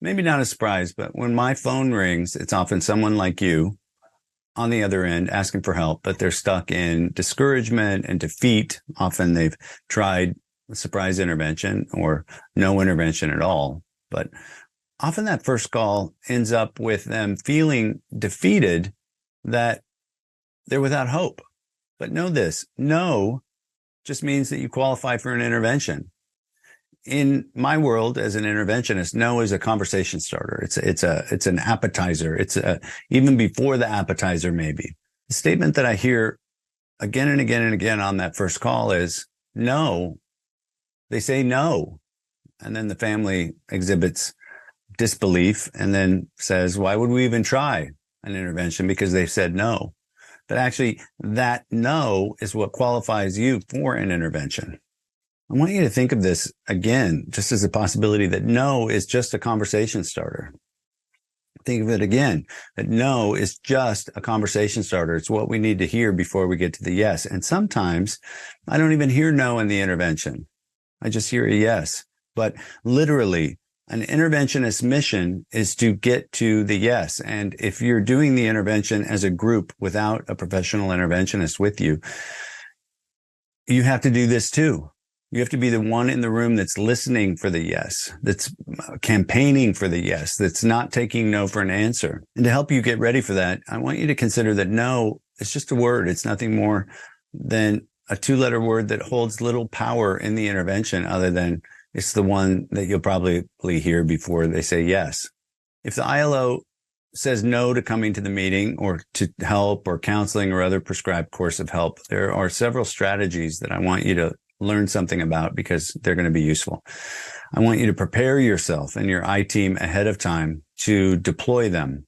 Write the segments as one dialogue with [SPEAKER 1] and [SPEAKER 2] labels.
[SPEAKER 1] maybe not a surprise, but when my phone rings, it's often someone like you on the other end asking for help, but they're stuck in discouragement and defeat. Often they've tried surprise intervention or no intervention at all. But often that first call ends up with them feeling defeated, that they're without hope. But know this, no just means that you qualify for an intervention. In my world as an interventionist, no is a conversation starter. It's an appetizer. Even before the appetizer, maybe. The statement that I hear again and again and again on that first call is no. They say no. And then the family exhibits disbelief and then says, why would we even try an intervention? Because they've said no. But actually, that no is what qualifies you for an intervention. I want you to think of this again, just as a possibility that no is just a conversation starter. Think of it again, that no is just a conversation starter. It's what we need to hear before we get to the yes. And sometimes I don't even hear no in the intervention. I just hear a yes. But literally, an interventionist's mission is to get to the yes. And if you're doing the intervention as a group without a professional interventionist with you, you have to do this too. You have to be the one in the room that's listening for the yes, that's campaigning for the yes, that's not taking no for an answer. And to help you get ready for that, I want you to consider that no is just a word. It's nothing more than a two-letter word that holds little power in the intervention, other than it's the one that you'll probably hear before they say yes. If the ILO says no to coming to the meeting or to help or counseling or other prescribed course of help, there are several strategies that I want you to learn something about, because they're going to be useful. I want you to prepare yourself and your I team ahead of time to deploy them.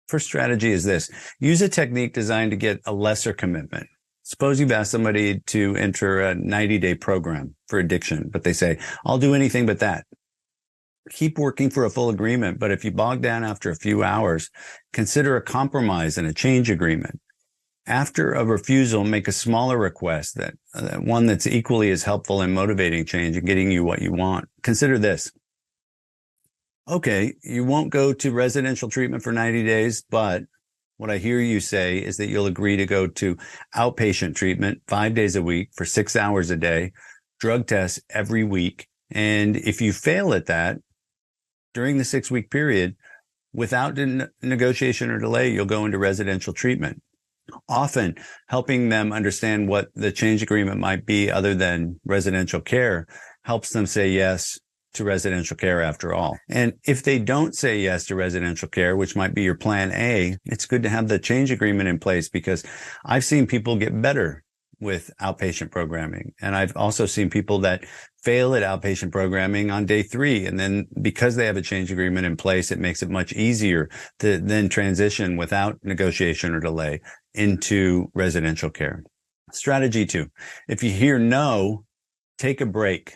[SPEAKER 1] First strategy is this: use a technique designed to get a lesser commitment. Suppose you've asked somebody to enter a 90-day program for addiction, but they say, I'll do anything but that. Keep working for a full agreement, but if you bog down after a few hours, consider a compromise and a change agreement. After a refusal, make a smaller request, that one that's equally as helpful in motivating change and getting you what you want. Consider this. Okay, you won't go to residential treatment for 90 days, but what I hear you say is that you'll agree to go to outpatient treatment 5 days a week for 6 hours a day, drug tests every week. And if you fail at that during the 6-week period, without negotiation or delay, you'll go into residential treatment. Often helping them understand what the change agreement might be other than residential care helps them say yes to residential care after all. And if they don't say yes to residential care, which might be your plan A, it's good to have the change agreement in place, because I've seen people get better with outpatient programming. And I've also seen people that fail at outpatient programming on day 3. And then because they have a change agreement in place, it makes it much easier to then transition without negotiation or delay into residential care. Strategy 2, if you hear no, take a break.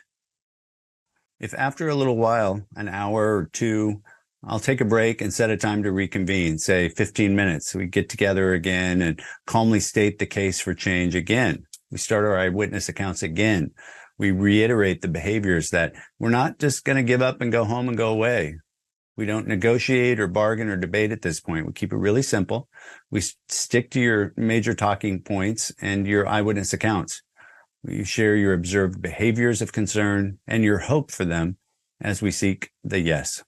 [SPEAKER 1] If after a little while, an hour or 2, I'll take a break and set a time to reconvene, say 15 minutes. We get together again and calmly state the case for change again. We start our eyewitness accounts again. We reiterate the behaviors that we're not just going to give up and go home and go away. We don't negotiate or bargain or debate at this point. We keep it really simple. We stick to your major talking points and your eyewitness accounts. You share your observed behaviors of concern and your hope for them as we seek the yes.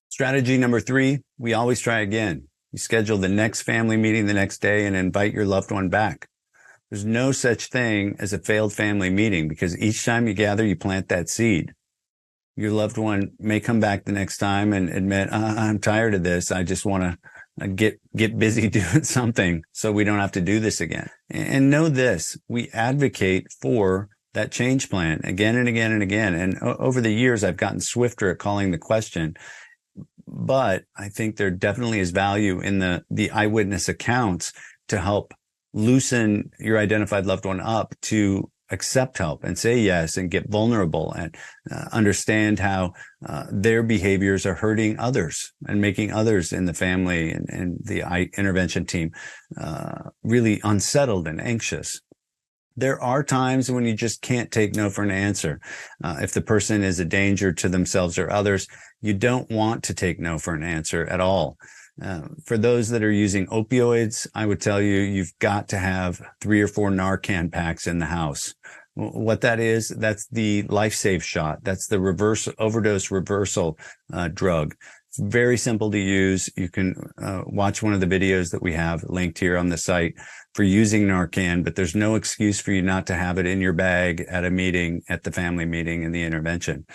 [SPEAKER 1] Strategy number 3, we always try again. You schedule the next family meeting the next day and invite your loved one back. There's no such thing as a failed family meeting, because each time you gather, you plant that seed. Your loved one may come back the next time and admit, I'm tired of this. I just want to get busy doing something so we don't have to do this again. And know this, we advocate for that change plan again and again and again. And over the years, I've gotten swifter at calling the question. But I think there definitely is value in the eyewitness accounts to help loosen your identified loved one up to accept help and say yes and get vulnerable and understand how their behaviors are hurting others and making others in the family and the intervention team really unsettled and anxious. There are times when you just can't take no for an answer. If the person is a danger to themselves or others, you don't want to take no for an answer at all. For those that are using opioids, I would tell you, you've got to have 3 or 4 Narcan packs in the house. What that is, that's the LifeSave shot. That's the overdose reversal drug. It's very simple to use. You can watch one of the videos that we have linked here on the site for using Narcan, but there's no excuse for you not to have it in your bag at a meeting, at the family meeting, in the intervention.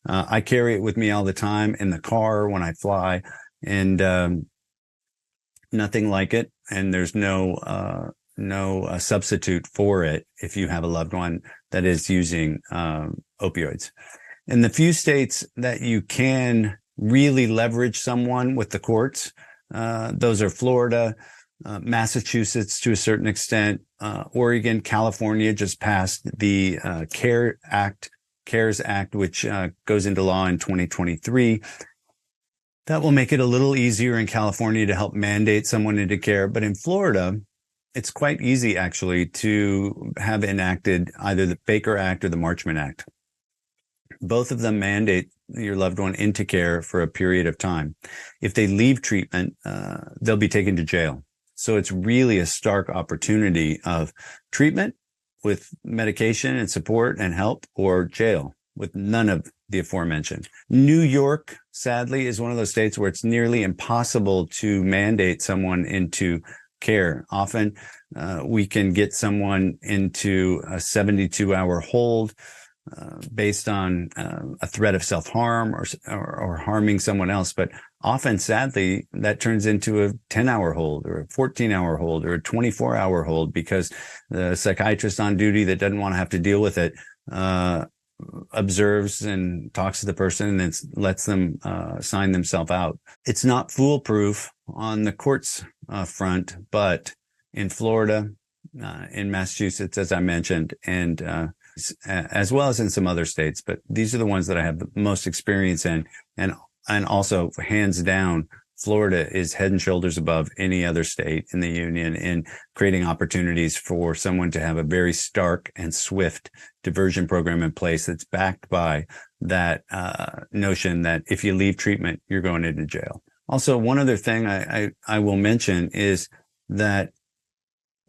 [SPEAKER 1] I carry it with me all the time in the car when I fly, and nothing like it. And there's no substitute for it if you have a loved one that is using opioids. In the few states that you can really leverage someone with the courts, those are Florida, Massachusetts to a certain extent, Oregon, California just passed the CARES Act, which goes into law in 2023. That will make it a little easier in California to help mandate someone into care. But in Florida, it's quite easy, actually, to have enacted either the Baker Act or the Marchman Act. Both of them mandate your loved one into care for a period of time. If they leave treatment, they'll be taken to jail. So it's really a stark opportunity of treatment with medication and support and help, or jail with none of the aforementioned. New York, sadly, is one of those states where it's nearly impossible to mandate someone into care. Often we can get someone into a 72-hour hold based on a threat of self-harm or harming someone else. But often, sadly, that turns into a 10-hour hold or a 14-hour hold or a 24-hour hold because the psychiatrist on duty that doesn't want to have to deal with it observes and talks to the person and then lets them sign themselves out. It's not foolproof on the courts front, but in Florida, in Massachusetts, as I mentioned, and as well as in some other states, but these are the ones that I have the most experience in, and also hands down, Florida is head and shoulders above any other state in the union in creating opportunities for someone to have a very stark and swift diversion program in place that's backed by that notion that if you leave treatment, you're going into jail. Also, one other thing I will mention is that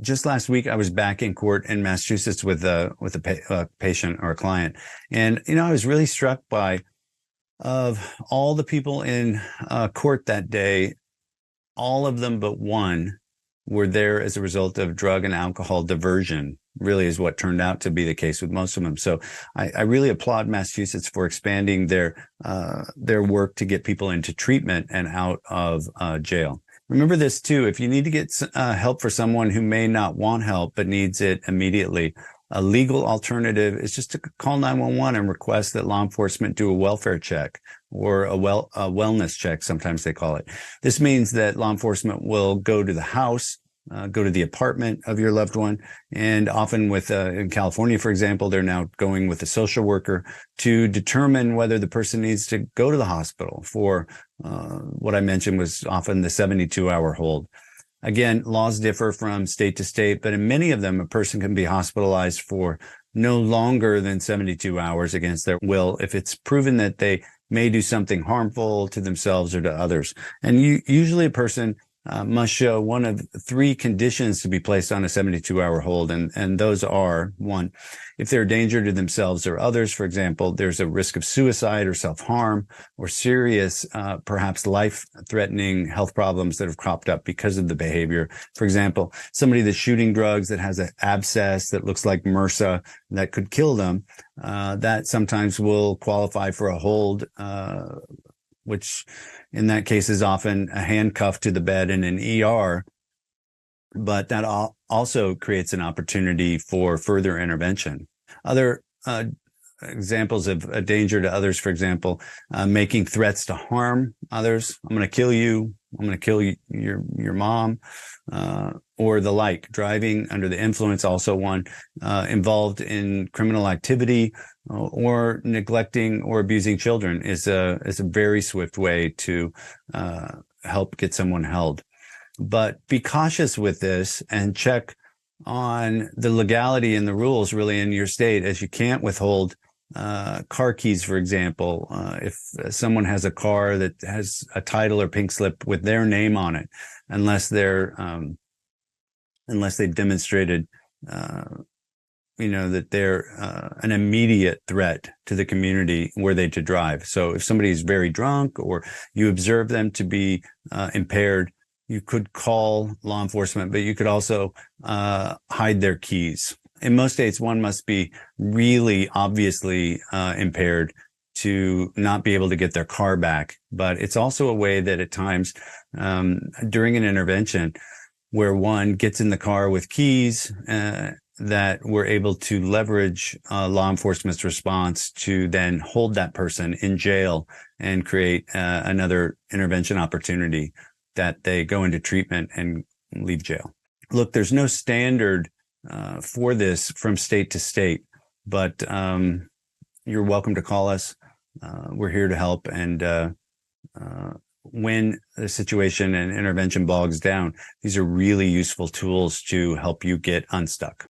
[SPEAKER 1] just last week, I was back in court in Massachusetts with a patient or a client. And, I was really struck by, of all the people in court that day, all of them but one were there as a result of drug and alcohol diversion, really is what turned out to be the case with most of them. So I really applaud Massachusetts for expanding their work to get people into treatment and out of jail. Remember this too, if you need to get help for someone who may not want help but needs it immediately, a legal alternative is just to call 911 and request that law enforcement do a welfare check or a wellness check, sometimes they call it. This means that law enforcement will go to the house, go to the apartment of your loved one. And often in California, for example, they're now going with a social worker to determine whether the person needs to go to the hospital for what I mentioned was often the 72-hour hold. Again, laws differ from state to state, but in many of them, a person can be hospitalized for no longer than 72 hours against their will if it's proven that they may do something harmful to themselves or to others. And usually a person must show one of 3 conditions to be placed on a 72-hour hold. And those are, 1, if they're a danger to themselves or others, for example, there's a risk of suicide or self-harm or serious, perhaps life-threatening health problems that have cropped up because of the behavior. For example, somebody that's shooting drugs that has an abscess that looks like MRSA that could kill them, that sometimes will qualify for a hold, which in that case is often a handcuff to the bed in an ER, but that also creates an opportunity for further intervention. Other examples of a danger to others, for example, making threats to harm others. I'm going to kill you. I'm going to kill your mom, or the like. Driving under the influence, also one. Involved in criminal activity, or neglecting or abusing children is a very swift way to help get someone held. But be cautious with this and check on the legality and the rules really in your state, as you can't withhold car keys, for example. If someone has a car that has a title or pink slip with their name on it, unless they've demonstrated that they're an immediate threat to the community were they to drive. So if somebody is very drunk or you observe them to be impaired, you could call law enforcement, but you could also hide their keys. In most states, one must be really obviously impaired to not be able to get their car back. But it's also a way that at times during an intervention where one gets in the car with keys, that we're able to leverage law enforcement's response to then hold that person in jail and create another intervention opportunity that they go into treatment and leave jail. Look, there's no standard for this from state to state, but you're welcome to call us. We're here to help. And when the situation and intervention bogs down, these are really useful tools to help you get unstuck.